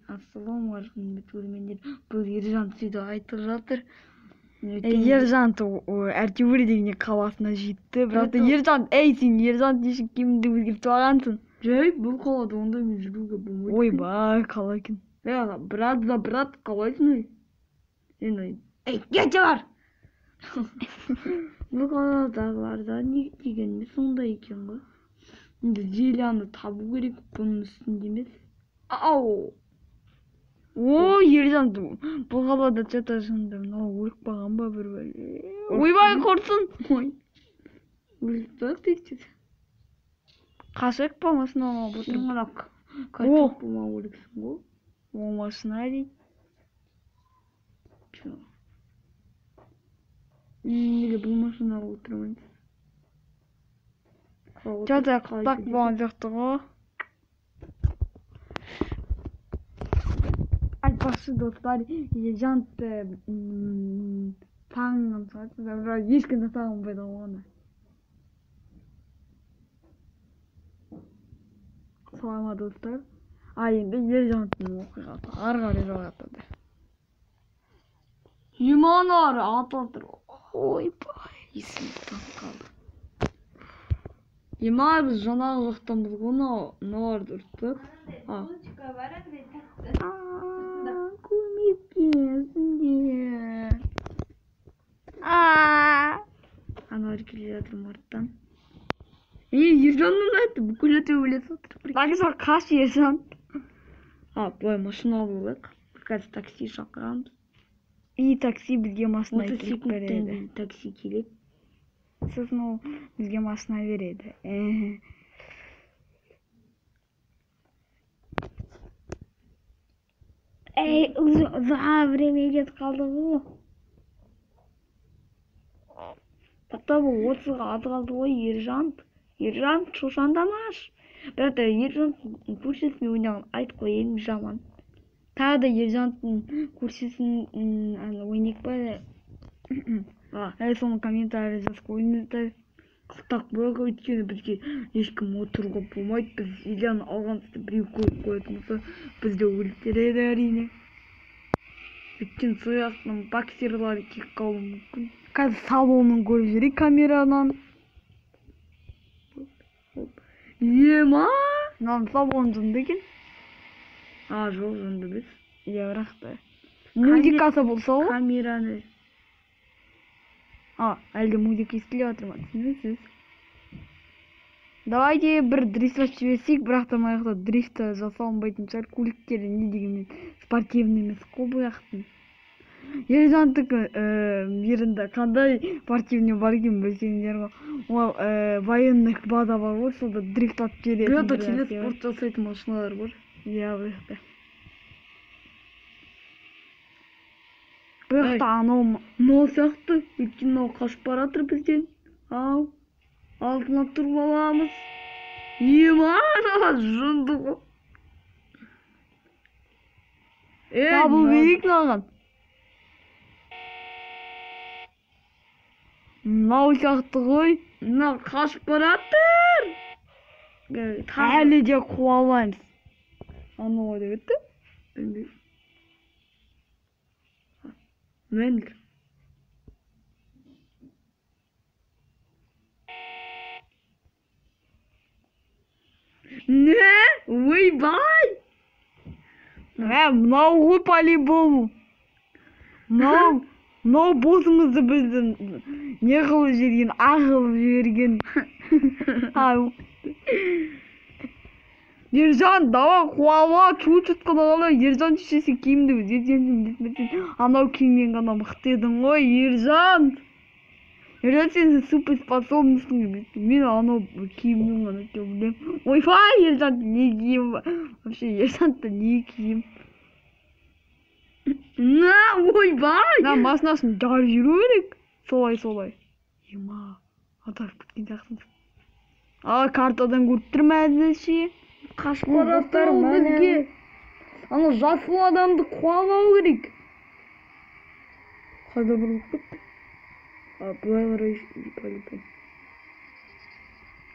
Ассалаумағалейкум көрермендер. Бұл Ержан сөйтіп айтып жатыр. Ержан әйтеуір дегенде қаласына жетті. Бірақ та Ержан, сен Ержан нешік киіміңді өзгертіп алғансың? Жай бұл қалада ондаймен жүруге болмайды. Ойбай, қалай екен? Брат, қалайсың ой? Кете бар! Бұл қаладағыларда не дегенде сондай екен ғой. Енді Зелияны табу керек, бұның үстінде емес. Ау! О, Ержан, бұл қалада что-то жынды, мынау өліп қалған ба бір бәле? Ойбай, құрсын! Өліп тұрақ дейсіз. Қашық па машина алып отырмын? Шыңырақ қайтып болмау керексің ғой. О, машина дейді. Неге бұл машина алып отырмын? Что-то қылтақ болған жоқты ғой. Айтпақшы достар, Ержанды таңын сатты да, бірақ ешкімді сағынбайды оны. Солай ма достар? Енді Ержанның оқиғасы ары қарай жалғасады. Жиманар ататыр. Ойбай, есімді танып қалды. Жиманар біз жаңағы жақтанбыз ғой, мыналарды ұрттық. Көмектесіңдер. Анар келе жатыр марттан. Ержанның айтты, бүкіл өте өлесі отыр. Бақса қаш Ержан. Бұлай машина алып, қазір такси шақырамыз. Такси бізге машина келіп береді. Мотоциклден такси келіп. Сосын ол бізге машина береді. Ұзға время кетіп қалды ғой. Тақта бұл 30-ға аты қалды ғой, Ержан шошандамаш. Бірақ та Ержан көршісіне ойнаған айт қойын жаман. Тағы да Ержанның көршісін ойнек па? Соны комментарий жазып қойыңыздар. Қыстақ бірақ өйткені бізге ешкім отыруға болмайды. Біз Ильяны алғанымызды біреу көріп қоятын болса, бізді өлтіреді әрине. Өйткені сол жақтан боксерлар келіп қалуы мүмкін. Қазір салонын көріп жүрейік камерадан. Ема! Мынаның салон жынды екен. Жоқ, жынды біз. Бірақ та музыкасы болса ғой. Камераны. Әлде музыка естіліп жатыр ма, түсінесіз? Давайте бір дрифт жіберсек, бірақ та мына жақта дрифт жасалынбайтын шығар. Көліктері не дегенмен спортивный емес қой бұл жақтың. Ержандікі жерінде қандай спортивный бар екен білсеңдер ғой. Ол военных база бар ғой, сонда дрифт атып жеретін. Бұл жақта телеспорт жасайтын машиналар бар. Бұл жақта. Бұл жақта анау сияқты, өйткені ол қашып баратыр бізден. Алтына тұрып аламыз. Жынды ғой. Табыл берейік маған. Мынау сияқты ғой. Мынау қашып баратыр. Әлі де қуалаймыз. Анауға да кетті. Мәңгір. Не? Ойбай! Мынау ғой по-любому. Мынау босымызды біздің не қылып жіберген, ағылып жіберген. Ержан, давай қуалма, чучутқа дағала. Ержан шешесі киімді өзгертсең, анау киіммен ғана мықты едің ғой, Ержан. Ержан, сен суперспособныйсың. Мен анау киіммен ғана білем. Ойбай, Ержан, не киім? Вообще, Ержан-то не киім? Ойбай! Машинасын жарып жүру керек. Солай. Ема, атарып кеткен жақсың. Картадан көріп тұрмын әзілше. Қашып бараттар бізге. Ана жасыл адамды қуалау керек. Қайда бұрылып кетті? Бұлай қарай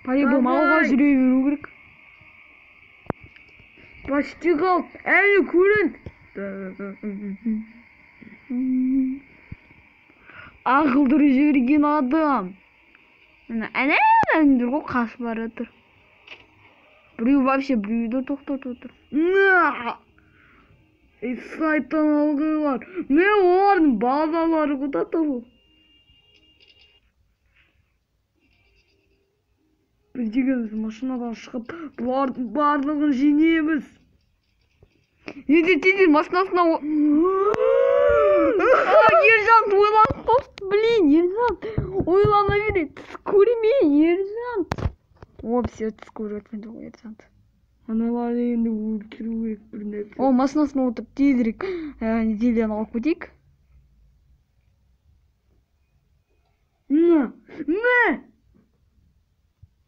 по-любому алға жүре беру керек. Почти қалды. Әлі көрін. Ақылдырып жіберген адам. Әне ғой қашып бара жатыр. Біреу вообще біреуді тоқтатып отыр. Сайтан алғылар. Мен олардың базалары куда табу? Біз дегеніміз машинадан шығып, бұлардың барлығын жинеміз. Тезір машинасына... Ержан, ойланып қосты, блин, Ержан. Ойлана береді, түс көрме, Ержан. О, все, түс көріп өтмеді ғой, Ержан. Аналарды енді өлтіру керек бір нәрсе. О, машинасына отырып тезірек зелені алып кетейік.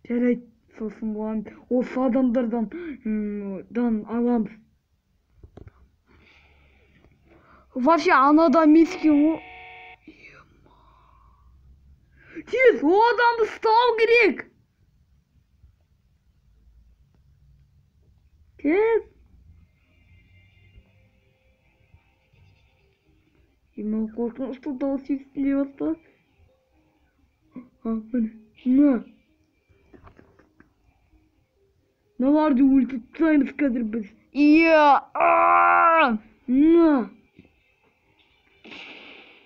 Жарайды, сосын болған осы адамдардан аламыз. Вообще анада мескен ғой. Тез, о адамды ұстау керек. Тез. Мен қорқынышты дауыс естіле бастады. Міне. Мыналарды өлтіріп тастаймыз қазір біз. Иә.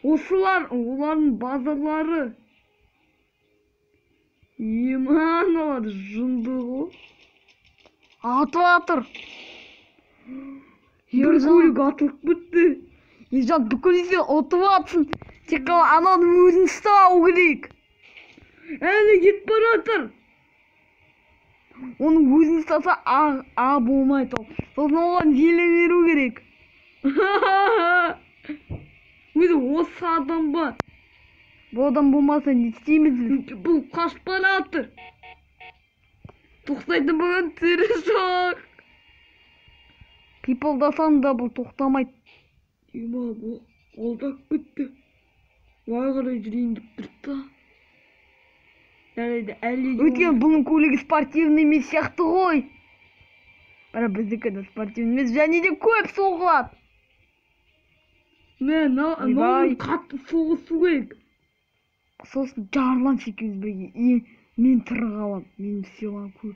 Осылар, олардың базалары. Аналар жынды ғой. Атып атыр. Бір көлік атылып бітті. Ержан, бүкіл сен отып атсын. Тек қана ананың өзін ұстау керек. Әлі кет бара жатыр. Оның өзін ұстаса болмайды ол. Сосын оған желе беру керек. Өзі осы адам ба? Бұл адам болмаса не істейміз біз? Бұл қашып бара жатыр. Тоқтайды бұған тірі жоқ. Пипылдасаң да бұл тоқтамайды. Бұл қолдап бітті. Вай қарай жүрейін деп тұрды. Жарайды, әлі... Өйткені бұның көлігі спортивный емес сияқты ғой. Бірақ біздікі де спортивный емес, және де көп соғылады. Мен қатты соғысу керек. Сосын жарылам секеміз бірге. Мен тірі қалам, менің силам көп.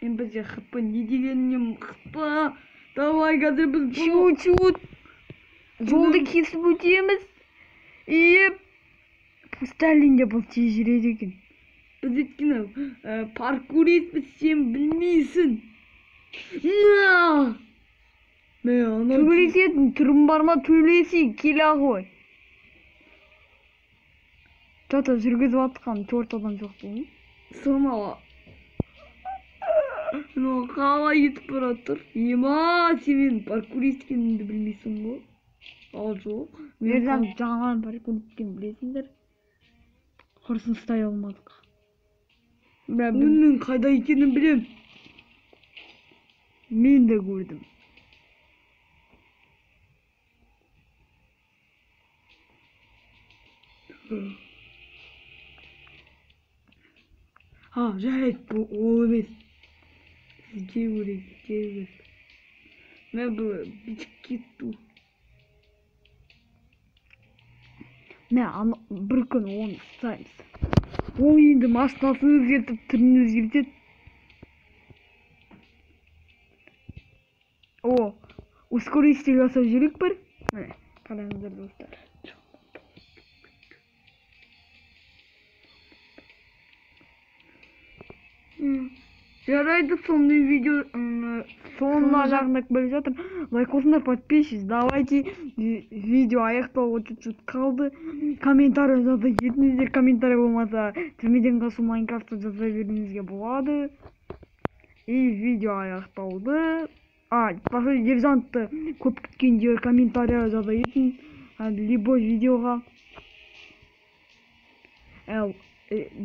Мен бізде қыпы не дегеніне қыпы. Давай қазір біз... Чут-чут. Жолды кесіп өтеміз. Сталинде бұл тез жүреді екен. Біз өткені паркуриспіз, сен білмейсің. Төлесетін түрім бар ма, төлесейін, келе ғой. Жата жүргізіп атқан 4 адам жоқ болын. Сомала. Қалай етіп бара тұр? Сен мен паркурист екенімді білмейсің ғой. Ал жоқ. Ержан жаңан паркурист екенін білесіңдер. Құрсын ұстай алмадық. Мен қайда екенін білем. Мен де көрдім. Жарайды, бұл ол емес. Сізге көрек. Мен бұл бітіп кетту. Бір күн оны ұстаймыз. Ол енді машинасын өзгертіп, түрін өзгертеді. Ускоритель жасап жүрек бір. Қараңыздар достар. Жарайды, сондай видео соңына жағында келе жатыр. Лайк қосыңдар, подписчиктер. Давайте, видео аяқтауға чуть-чуть қалды. Комментарий жаза кетіңіздер. Комментарий болмаса, түрмеден қашу Майнкрафтты жаза беруіңізге болады. И видео аяқталды. Ержанты көп күткенде комментарий жаза кетің. Любой видеоға.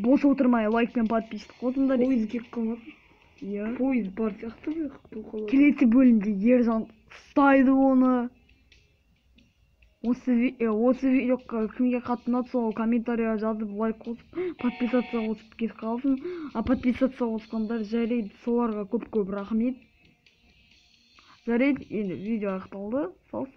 Бос отырмай лайк пен подписчик қосыңдар. Пойыз кеп қалады. Пойыз бар сияқты бірақ. Келесі бөлімде Ержан ұстайды оны. Осы видеоға кімге қатты ұнады, сол комментария жазып, лайк қосып, подписация қосып кет қалсын. Подписация қосқандар жарайды, соларға көп рахмет. Жарайды, енді видео аяқталды. Сау